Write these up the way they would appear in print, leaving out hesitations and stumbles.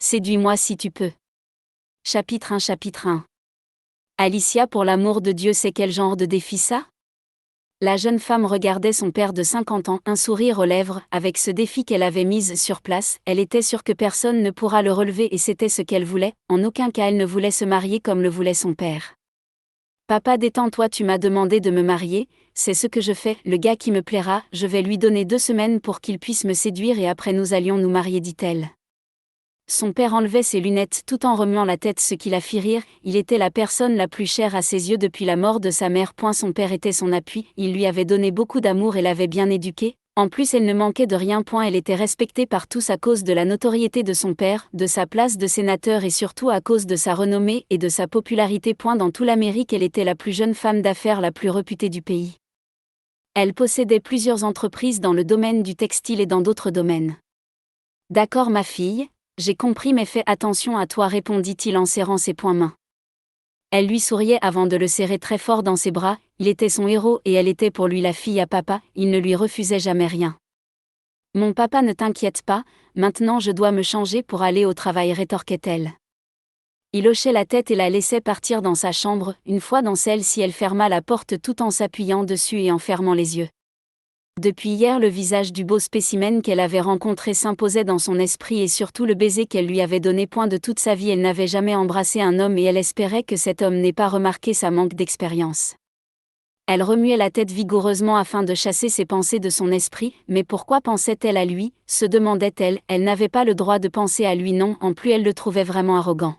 Séduis-moi si tu peux. Chapitre 1 Chapitre 1 Alicia, pour l'amour de Dieu, c'est quel genre de défi ça? La jeune femme regardait son père de 50 ans, un sourire aux lèvres, avec ce défi qu'elle avait mis sur place. Elle était sûre que personne ne pourra le relever et c'était ce qu'elle voulait. En aucun cas elle ne voulait se marier comme le voulait son père. Papa, détends-toi, tu m'as demandé de me marier, c'est ce que je fais. Le gars qui me plaira, je vais lui donner 2 semaines pour qu'il puisse me séduire et après nous allions nous marier, dit-elle. Son père enlevait ses lunettes tout en remuant la tête, ce qui la fit rire. Il était la personne la plus chère à ses yeux depuis la mort de sa mère. Son père était son appui, il lui avait donné beaucoup d'amour et l'avait bien éduquée. En plus, elle ne manquait de rien. Elle était respectée par tous à cause de la notoriété de son père, de sa place de sénateur et surtout à cause de sa renommée et de sa popularité. Dans toute l'Amérique, elle était la plus jeune femme d'affaires la plus réputée du pays. Elle possédait plusieurs entreprises dans le domaine du textile et dans d'autres domaines. D'accord ma fille, j'ai compris mais fais attention à toi, répondit-il en serrant ses poings-mains. Elle lui souriait avant de le serrer très fort dans ses bras. Il était son héros et elle était pour lui la fille à papa, il ne lui refusait jamais rien. Mon papa, ne t'inquiète pas, maintenant je dois me changer pour aller au travail, rétorquait-elle. Il hochait la tête et la laissait partir dans sa chambre. Une fois dans celle-ci, elle ferma la porte tout en s'appuyant dessus et en fermant les yeux. Depuis hier, le visage du beau spécimen qu'elle avait rencontré s'imposait dans son esprit et surtout le baiser qu'elle lui avait donné. De toute sa vie, elle n'avait jamais embrassé un homme et elle espérait que cet homme n'ait pas remarqué sa manque d'expérience. Elle remuait la tête vigoureusement afin de chasser ses pensées de son esprit. Mais pourquoi pensait-elle à lui, se demandait-elle. Elle n'avait pas le droit de penser à lui, non, en plus elle le trouvait vraiment arrogant.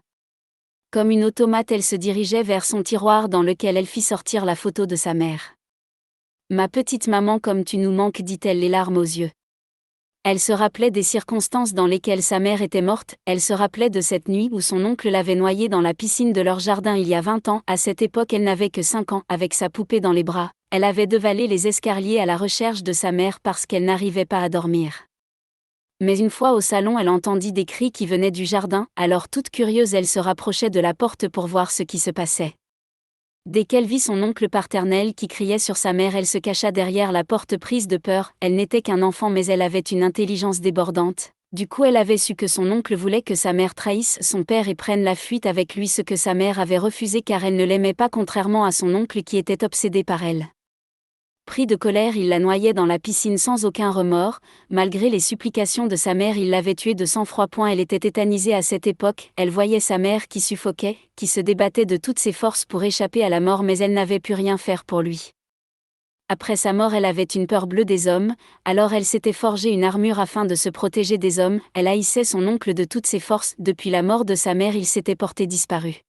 Comme une automate, elle se dirigeait vers son tiroir dans lequel elle fit sortir la photo de sa mère. Ma petite maman, comme tu nous manques, dit-elle, les larmes aux yeux. Elle se rappelait des circonstances dans lesquelles sa mère était morte, elle se rappelait de cette nuit où son oncle l'avait noyée dans la piscine de leur jardin il y a 20 ans. À cette époque, elle n'avait que 5 ans, avec sa poupée dans les bras. Elle avait dévalé les escaliers à la recherche de sa mère parce qu'elle n'arrivait pas à dormir. Mais une fois au salon, elle entendit des cris qui venaient du jardin, alors toute curieuse, elle se rapprochait de la porte pour voir ce qui se passait. Dès qu'elle vit son oncle paternel qui criait sur sa mère, elle se cacha derrière la porte prise de peur. Elle n'était qu'un enfant mais elle avait une intelligence débordante. Du coup, elle avait su que son oncle voulait que sa mère trahisse son père et prenne la fuite avec lui, ce que sa mère avait refusé car elle ne l'aimait pas, contrairement à son oncle qui était obsédé par elle. Pris de colère, il la noyait dans la piscine sans aucun remords. Malgré les supplications de sa mère, il l'avait tuée de sang-froid. Elle était tétanisée à cette époque. Elle voyait sa mère qui suffoquait, qui se débattait de toutes ses forces pour échapper à la mort, mais elle n'avait pu rien faire pour lui. Après sa mort, elle avait une peur bleue des hommes, alors elle s'était forgé une armure afin de se protéger des hommes. Elle haïssait son oncle de toutes ses forces. Depuis la mort de sa mère, il s'était porté disparu.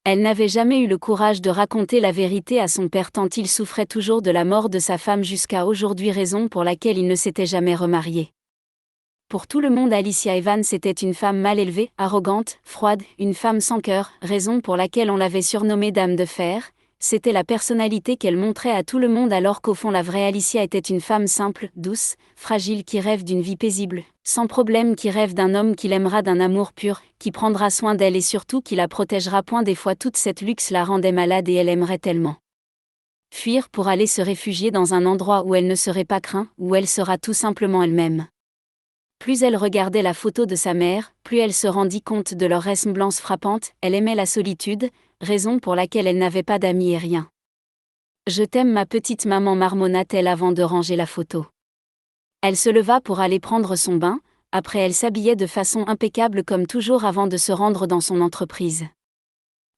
Elle n'avait jamais eu le courage de raconter la vérité à son père tant il souffrait toujours de la mort de sa femme jusqu'à aujourd'hui, raison pour laquelle il ne s'était jamais remarié. Pour tout le monde, Alicia Evans était une femme mal élevée, arrogante, froide, une femme sans cœur, raison pour laquelle on l'avait surnommée Dame de Fer. C'était la personnalité qu'elle montrait à tout le monde, alors qu'au fond la vraie Alicia était une femme simple, douce, fragile, qui rêve d'une vie paisible, sans problème, qui rêve d'un homme qui l'aimera, d'un amour pur, qui prendra soin d'elle et surtout qui la protégera. Des fois toute cette luxe la rendait malade et elle aimerait tellement fuir pour aller se réfugier dans un endroit où elle ne serait pas crainte, où elle sera tout simplement elle-même. Plus elle regardait la photo de sa mère, plus elle se rendit compte de leur ressemblance frappante. Elle aimait la solitude, raison pour laquelle elle n'avait pas d'amis et rien. Je t'aime ma petite maman, marmonna-t-elle avant de ranger la photo. Elle se leva pour aller prendre son bain, après elle s'habillait de façon impeccable comme toujours avant de se rendre dans son entreprise.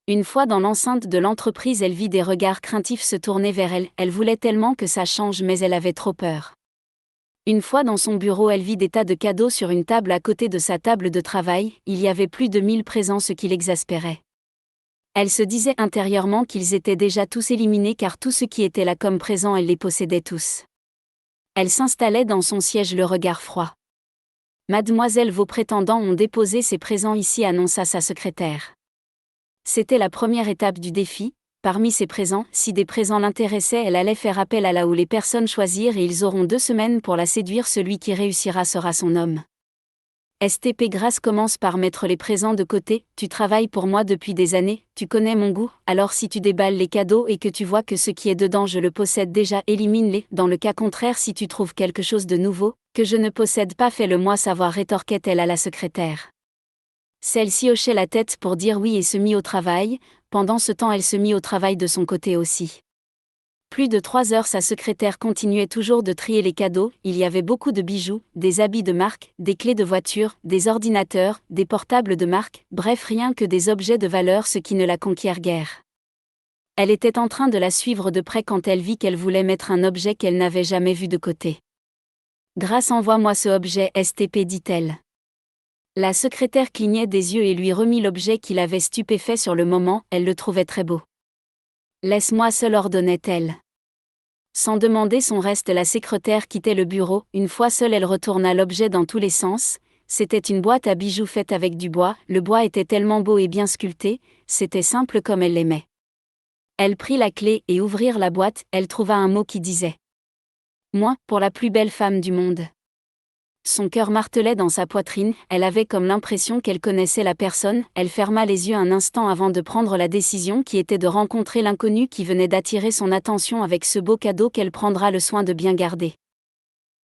Une fois dans l'enceinte de l'entreprise, elle vit des regards craintifs se tourner vers elle. Elle voulait tellement que ça change mais elle avait trop peur. Une fois dans son bureau, elle vit des tas de cadeaux sur une table à côté de sa table de travail. Il y avait plus de 1000 présents, ce qui l'exaspérait. Elle se disait intérieurement qu'ils étaient déjà tous éliminés car tout ce qui était là comme présent, elle les possédait tous. Elle s'installait dans son siège, le regard froid. Mademoiselle, vos prétendants ont déposé ces présents ici, annonça sa secrétaire. C'était la première étape du défi. Parmi ces présents, si des présents l'intéressaient, elle allait faire appel à là où les personnes choisirent et ils auront 2 semaines pour la séduire. Celui qui réussira sera son homme. STP Grâce commence par mettre les présents de côté. Tu travailles pour moi depuis des années, tu connais mon goût, alors si tu déballes les cadeaux et que tu vois que ce qui est dedans je le possède déjà, élimine-les. Dans le cas contraire, si tu trouves quelque chose de nouveau, que je ne possède pas, fais-le moi savoir, rétorquait-elle à la secrétaire. Celle-ci hochait la tête pour dire oui et se mit au travail. Pendant ce temps elle se mit au travail de son côté aussi. Plus de 3 heures sa secrétaire continuait toujours de trier les cadeaux, il y avait beaucoup de bijoux, des habits de marque, des clés de voiture, des ordinateurs, des portables de marque, bref rien que des objets de valeur ce qui ne la conquiert guère. Elle était en train de la suivre de près quand elle vit qu'elle voulait mettre un objet qu'elle n'avait jamais vu de côté. « Grâce, envoie-moi ce objet STP, dit-elle. La secrétaire clignait des yeux et lui remit l'objet qui l'avait stupéfait sur le moment, elle le trouvait très beau. « Laisse-moi seule, ordonnait-elle. Sans demander son reste, la secrétaire quittait le bureau, une fois seule elle retourna l'objet dans tous les sens, c'était une boîte à bijoux faite avec du bois, le bois était tellement beau et bien sculpté, c'était simple comme elle l'aimait. Elle prit la clé et ouvrir la boîte, elle trouva un mot qui disait « Moi, pour la plus belle femme du monde ». Son cœur martelait dans sa poitrine, elle avait comme l'impression qu'elle connaissait la personne, elle ferma les yeux un instant avant de prendre la décision qui était de rencontrer l'inconnu qui venait d'attirer son attention avec ce beau cadeau qu'elle prendra le soin de bien garder.